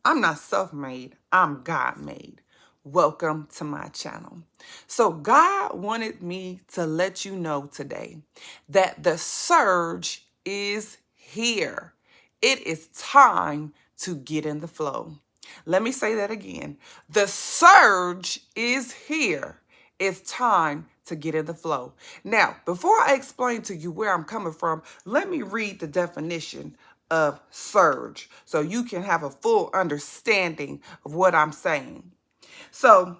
I'm not self-made, I'm God-made. Welcome to my channel. So God wanted me to let you know today that the surge is here. It is time to get in the flow. Let me say that again. The surge is here. It's time to get in the flow. Now, before I explain to you where I'm coming from, let me read the definition of surge so you can have a full understanding of what I'm saying. So,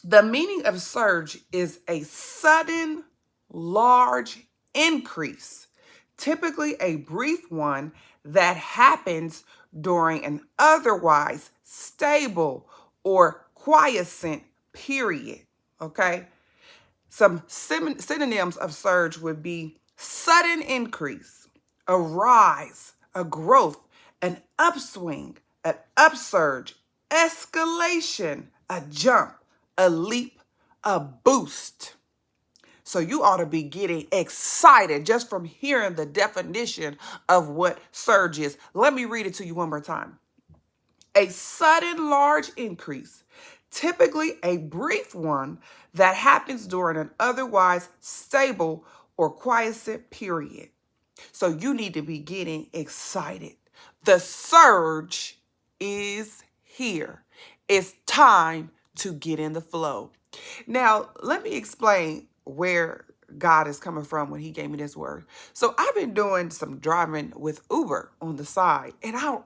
the meaning of surge is a sudden, large increase, typically a brief one that happens during an otherwise stable or quiescent period. Okay? Some synonyms of surge would be sudden increase, a rise, a growth, an upswing, an upsurge, escalation, a jump, a leap, a boost. So you ought to be getting excited just from hearing the definition of what surge is. Let me read it to you one more time. A sudden large increase, typically a brief one that happens during an otherwise stable or quiescent period. So you need to be getting excited. The surge is here. It's time to get in the flow. Now, let me explain where God is coming from when he gave me this word. So I've been doing some driving with Uber on the side, and I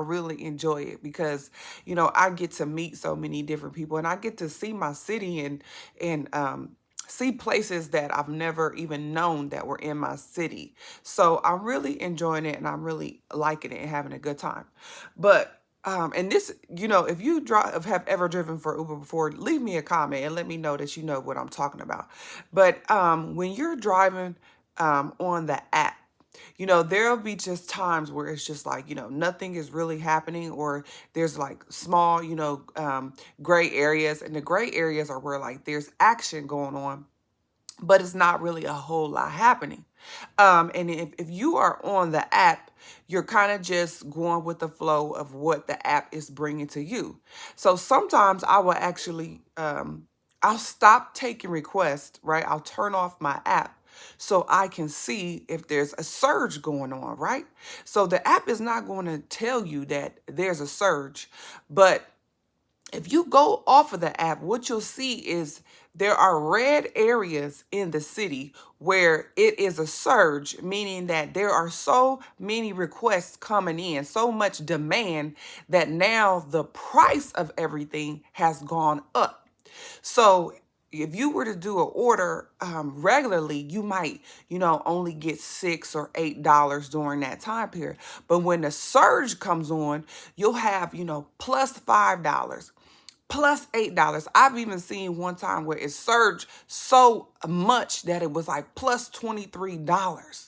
really enjoy it because, I get to meet so many different people, and I get to see my city and see places that I've never even known that were in my city. So I'm really enjoying it, and I'm really liking it and having a good time. But and this, if you have ever driven for Uber before, leave me a comment and let me know that you know what I'm talking about. But when you're driving on the app, there'll be just times where it's just like, nothing is really happening, or there's like small, gray areas. And the gray areas are where like there's action going on, but it's not really a whole lot happening. And if you are on the app, you're kind of just going with the flow of what the app is bringing to you. So sometimes I will actually, I'll stop taking requests, right? I'll turn off my app so I can see if there's a surge going on, right? So the app is not going to tell you that there's a surge, but if you go off of the app, what you'll see is there are red areas in the city where it is a surge, meaning that there are so many requests coming in, so much demand that now the price of everything has gone up. So if you were to do an order regularly, you might, only get $6 or $8 during that time period. But when the surge comes on, you'll have, plus $5. Plus $8. I've even seen one time where it surged so much that it was like plus $23.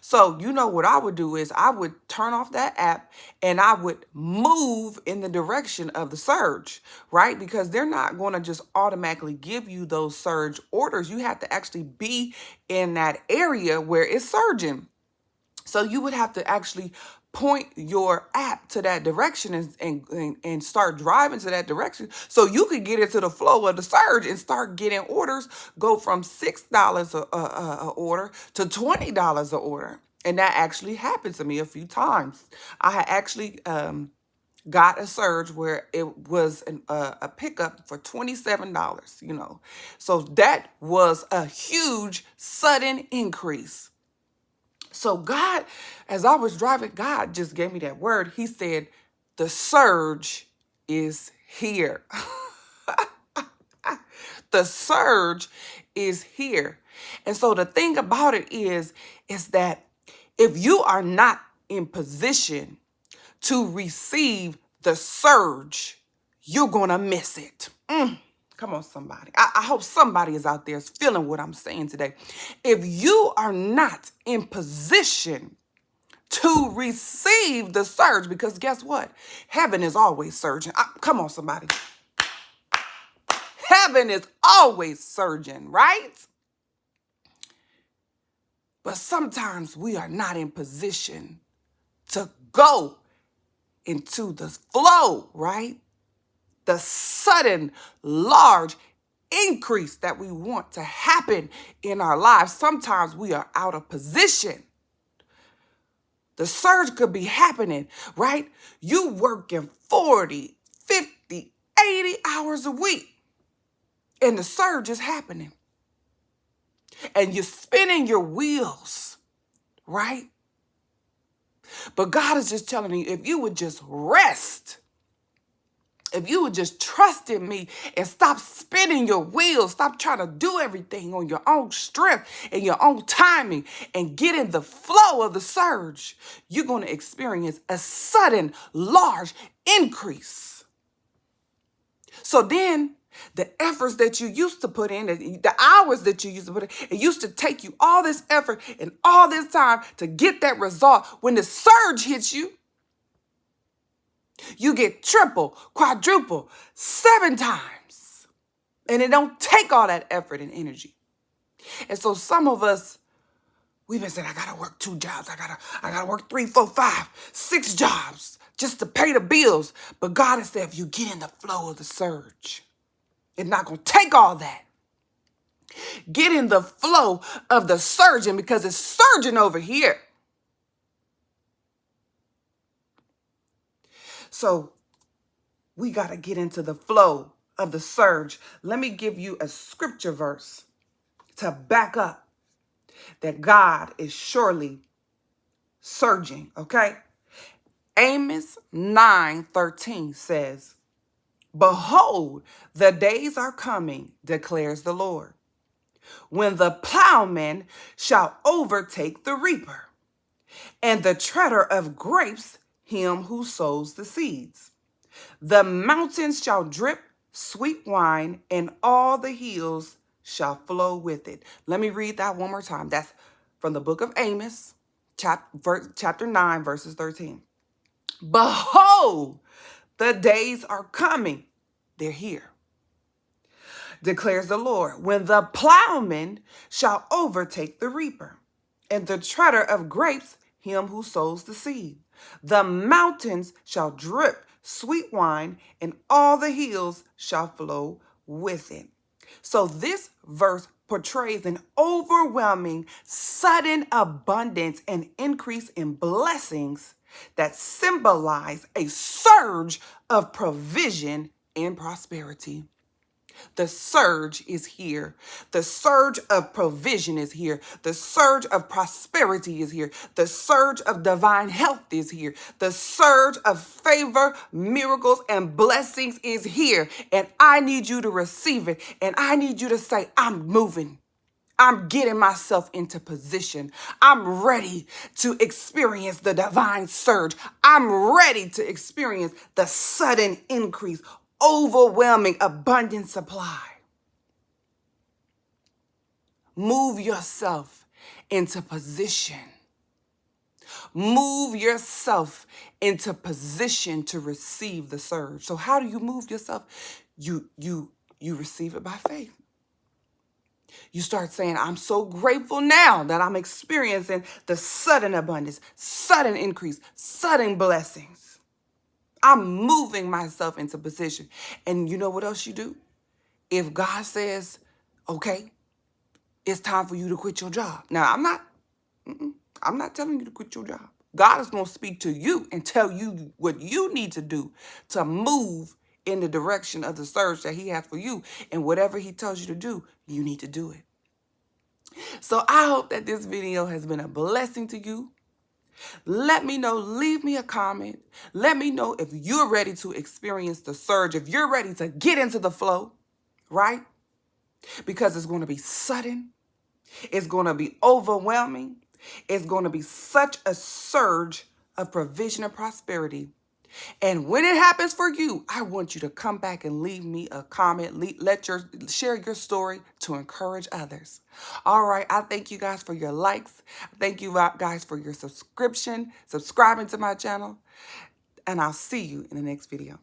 So what I would do is I would turn off that app and I would move in the direction of the surge, right? Because they're not going to just automatically give you those surge orders. You have to actually be in that area where it's surging. So you would have to actually point your app to that direction and start driving to that direction so you could get into the flow of the surge and start getting orders, go from $6 a order to $20 a order. And that actually happened to me a few times. I had actually got a surge where it was a pickup for $27, So that was a huge sudden increase. So God, as I was driving, God just gave me that word. He said, the surge is here. The surge is here. And so the thing about it is that if you are not in position to receive the surge, you're going to miss it. Come on, somebody. I hope somebody is out there is feeling what I'm saying today. If you are not in position to receive the surge, because guess what? Heaven is always surging. Come on, somebody. Heaven is always surging, right? But sometimes we are not in position to go into the flow, right? The sudden, large increase that we want to happen in our lives. Sometimes we are out of position. The surge could be happening, right? You working 40, 50, 80 hours a week, and the surge is happening. And you're spinning your wheels, right? But God is just telling you, if you would just rest, if you would just trust in me and stop spinning your wheels, stop trying to do everything on your own strength and your own timing and get in the flow of the surge, you're going to experience a sudden, large increase. So then the efforts that you used to put in, the hours that you used to put in, it used to take you all this effort and all this time to get that result. When the surge hits you, you get triple, quadruple, 7 times. And it don't take all that effort and energy. And so some of us, we've been saying, I gotta work 2 jobs. I gotta work 3, 4, 5, 6 jobs just to pay the bills. But God has said, if you get in the flow of the surge, it's not gonna take all that. Get in the flow of the surging, because it's surging over here. So we got to get into the flow of the surge. Let me give you a scripture verse to back up that God is surely surging, okay? Amos 9:13 says, behold, the days are coming, declares the Lord, when the plowman shall overtake the reaper, and the treader of grapes him who sows the seeds. The mountains shall drip sweet wine, and all the hills shall flow with it. Let me read that one more time. That's from the book of Amos, chapter 9, verses 13. Behold, the days are coming. They're here, declares the Lord, when the plowman shall overtake the reaper, and the treader of grapes him who sows the seed. The mountains shall drip sweet wine, and all the hills shall flow with it. So this verse portrays an overwhelming, sudden abundance and increase in blessings that symbolize a surge of provision and prosperity. The surge is here. The surge of provision is here. The surge of prosperity is here. The surge of divine health is here. The surge of favor, miracles, and blessings is here. And I need you to receive it. And I need you to say, I'm moving. I'm getting myself into position. I'm ready to experience the divine surge. I'm ready to experience the sudden increase, overwhelming, abundant supply. Move yourself into position. Move yourself into position to receive the surge. So how do you move yourself? You receive it by faith. You start saying, I'm so grateful now that I'm experiencing the sudden abundance, sudden increase, sudden blessings. I'm moving myself into position. And you know what else you do? If God says, okay, it's time for you to quit your job. Now, I'm not telling you to quit your job. God is going to speak to you and tell you what you need to do to move in the direction of the surge that he has for you. And whatever he tells you to do, you need to do it. So I hope that this video has been a blessing to you. Let me know, leave me a comment. Let me know if you're ready to experience the surge, if you're ready to get into the flow, right? Because it's going to be sudden. It's going to be overwhelming. It's going to be such a surge of provision and prosperity. And when it happens for you, I want you to come back and leave me a comment. Share your story to encourage others. All right. I thank you guys for your likes. Thank you guys for your subscribing to my channel. And I'll see you in the next video.